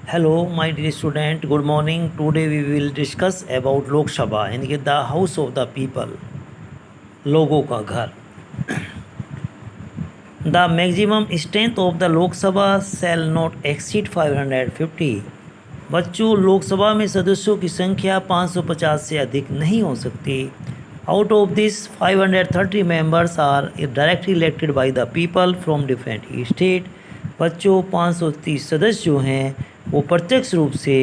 Hello, my dear student. Good morning. Today we will discuss about Lok Sabha यानी कि the House of the People, लोगों का घर. The maximum strength of the Lok Sabha shall not exceed 550. बच्चों, लोकसभा में सदस्यों की संख्या 550 से अधिक नहीं हो सकती. Out of this 530 members are directly elected by the people from different state. बच्चों, 530 सदस्य जो हैं वो प्रत्यक्ष रूप से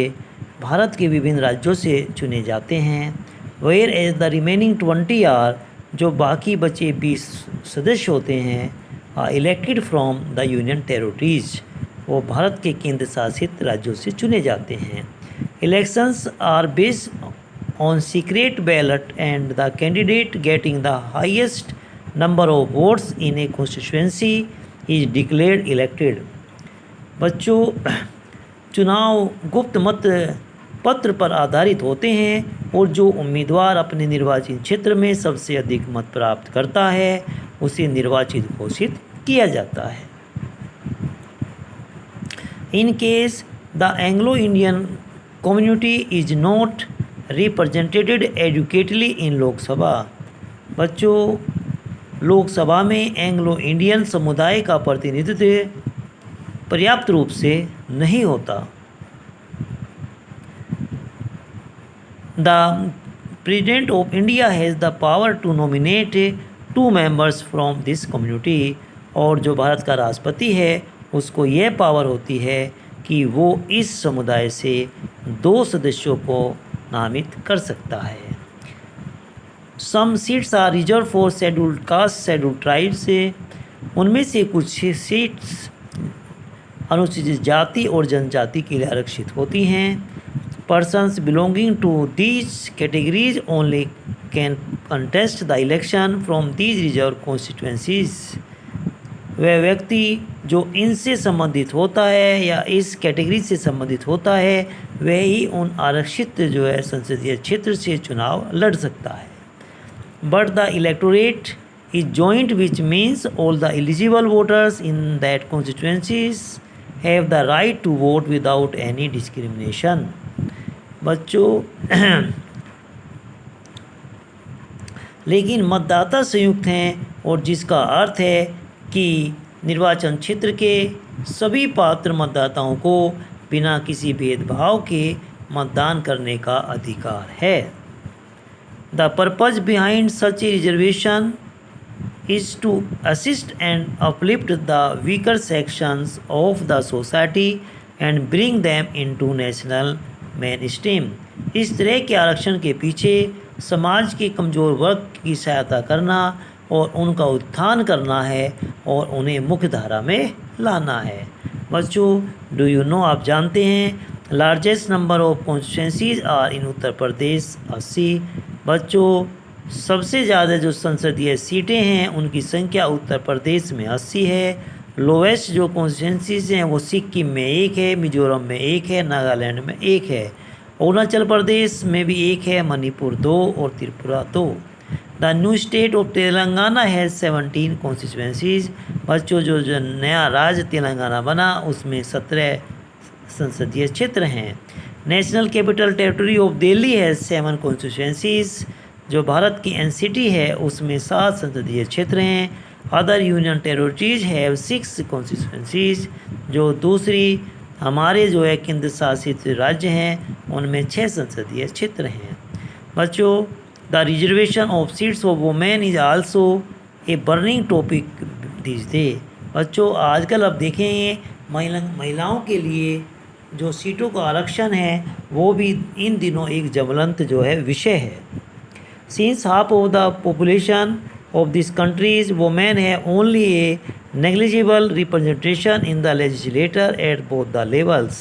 भारत के विभिन्न राज्यों से चुने जाते हैं. Whereas the remaining 20 are, जो बाकी बचे 20 सदस्य होते हैं, elected from the union territories, वो भारत के केंद्र शासित राज्यों से चुने जाते हैं. Elections are based on secret ballot and the candidate getting the highest number of votes in a constituency is declared elected. बच्चों, चुनाव गुप्त मत पत्र पर आधारित होते हैं और जो उम्मीदवार अपने निर्वाचित क्षेत्र में सबसे अधिक मत प्राप्त करता है उसे निर्वाचित घोषित किया जाता है. In case the Anglo-Indian community is not represented adequately in लोक सभा. बच्चों, लोकसभा में एंग्लो इंडियन समुदाय का प्रतिनिधित्व पर्याप्त रूप से नहीं होता. The President of India has the power to nominate 2 members from this community. और जो भारत का राष्ट्रपति है उसको यह पावर होती है कि वो इस समुदाय से 2 सदस्यों को नामित कर सकता है. Some seats are reserved for scheduled caste scheduled tribes से, उनमें से कुछ सीट्स अनुसूचित जाति और जनजाति के लिए आरक्षित होती हैं. Persons belonging to these categories only can contest the election from these reserve constituencies. वह व्यक्ति जो इनसे संबंधित होता है या इस कैटेगरी से संबंधित होता है वह ही उन आरक्षित जो है संसदीय क्षेत्र से चुनाव लड़ सकता है. But the electorate is joint which means all the eligible voters in that constituencies have the right to vote without any discrimination. बच्चों, लेकिन मतदाता संयुक्त हैं और जिसका अर्थ है कि निर्वाचन क्षेत्र के सभी पात्र मतदाताओं को बिना किसी भेदभाव के मतदान करने का अधिकार है. The purpose behind such a reservation is to assist and uplift the weaker sections of the society and bring them into national main stream. इस तरह के आरक्षण के पीछे समाज के कमज़ोर वर्ग की सहायता करना और उनका उत्थान करना है और उन्हें मुख्य धारा में लाना है. बच्चों, डू यू नो, आप जानते हैं largest number of constituencies are in Uttar Pradesh 80. बच्चों, सबसे ज़्यादा जो संसदीय सीटें हैं उनकी संख्या उत्तर प्रदेश में 80 है. लोवेस्ट जो कॉन्स्टिट्यूएंसीज हैं वो सिक्किम में 1 है, मिजोरम में 1 है, नागालैंड में 1 है, अरुणाचल प्रदेश में भी 1 है, मणिपुर 2 और Tripura 2. The new state of Telangana has 17 constituencies. बच्चों, जो नया राज्य तेलंगाना बना उसमें 17 संसदीय क्षेत्र हैं. National capital territory of Delhi has 7 constituencies. जो भारत की एनसीटी है उसमें 7 संसदीय क्षेत्र हैं. Other union territories have 6 constituencies. जो दूसरी हमारे जो है केंद्र शासित राज्य हैं उनमें 6 संसदीय क्षेत्र हैं. बच्चों, the reservation of seats of women is also a burning topic this day. बच्चों, आजकल अब देखें महिलाओं के लिए जो सीटों का आरक्षण है वो भी इन दिनों एक ज्वलंत जो है विषय है. Since half of the population of these countries, women have only a negligible representation in the legislature at both the levels.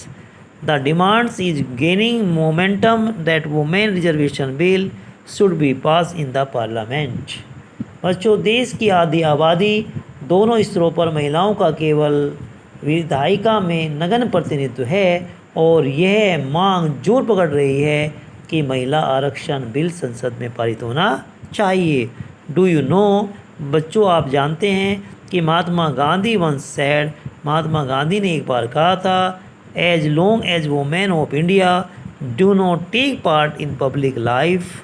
The demands is gaining momentum that women reservation bill should be passed in the parliament. बच्चों, देश की आधी आबादी दोनों स्तरों पर महिलाओं का केवल विधायिका में नगण्य प्रतिनिधित्व है और यह मांग जोर पकड़ रही है कि महिला आरक्षण बिल संसद में पारित होना चाहिए. डू यू नो, बच्चों, आप जानते हैं कि महात्मा गांधी वंस सेड, महात्मा गांधी ने एक बार कहा था, as long as women of India do not take part in public life,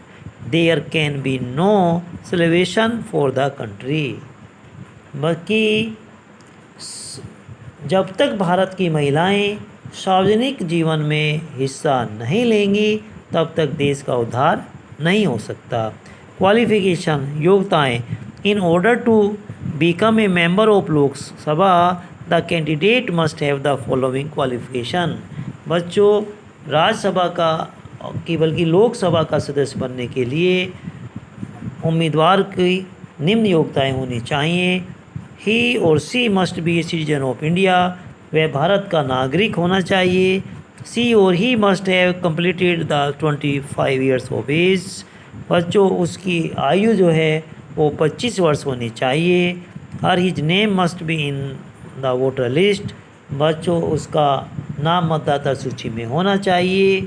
there can be no salvation for the country. बाकी जब तक भारत की महिलाएं सार्वजनिक जीवन में हिस्सा नहीं लेंगी तब तक देश का उद्धार नहीं हो सकता. क्वालिफिकेशन योग्यताएं. In order to become a member of Lok Sabha the candidate must have the following qualification. बच्चों, राज्यसभा का की बल्कि लोकसभा का सदस्य बनने के लिए उम्मीदवार की निम्न योग्यताएं होनी चाहिए. He or she must be a citizen of India. वह भारत का नागरिक होना चाहिए. सी और he must have completed the 25 years of age. बच्चों, उसकी आयु जो है वो 25 वर्ष होनी चाहिए. Her his name must be in the voter list. बच्चों, उसका नाम मतदाता सूची में होना चाहिए.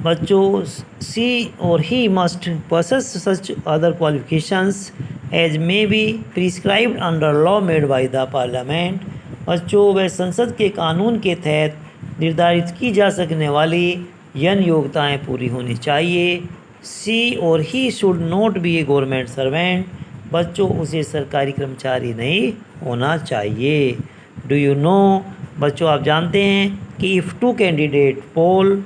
बच्चों, सी और he must possess such other qualifications as may be prescribed under law made by the parliament. बच्चों, वह संसद के कानून के तहत निर्धारित की जा सकने वाली यन योग्यताएं पूरी होनी चाहिए. सी और he should not be a government servant. बच्चों, उसे सरकारी कर्मचारी नहीं होना चाहिए. Do you know. बच्चों, आप जानते हैं कि if two candidate poll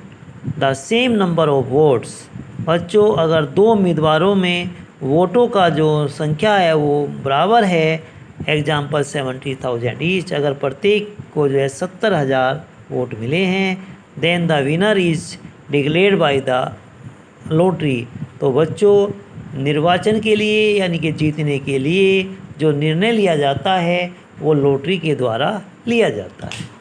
the same number of votes. बच्चों, अगर दो उम्मीदवारों में वोटों का जो संख्या है वो बराबर है, एग्जाम्पल 70,000 ईच, अगर प्रत्येक को जो है 70,000 वोट मिले हैं, then the winner is declared by the lottery. तो बच्चों, निर्वाचन के लिए यानी कि जीतने के लिए जो निर्णय लिया जाता है वो लॉटरी के द्वारा लिया जाता है.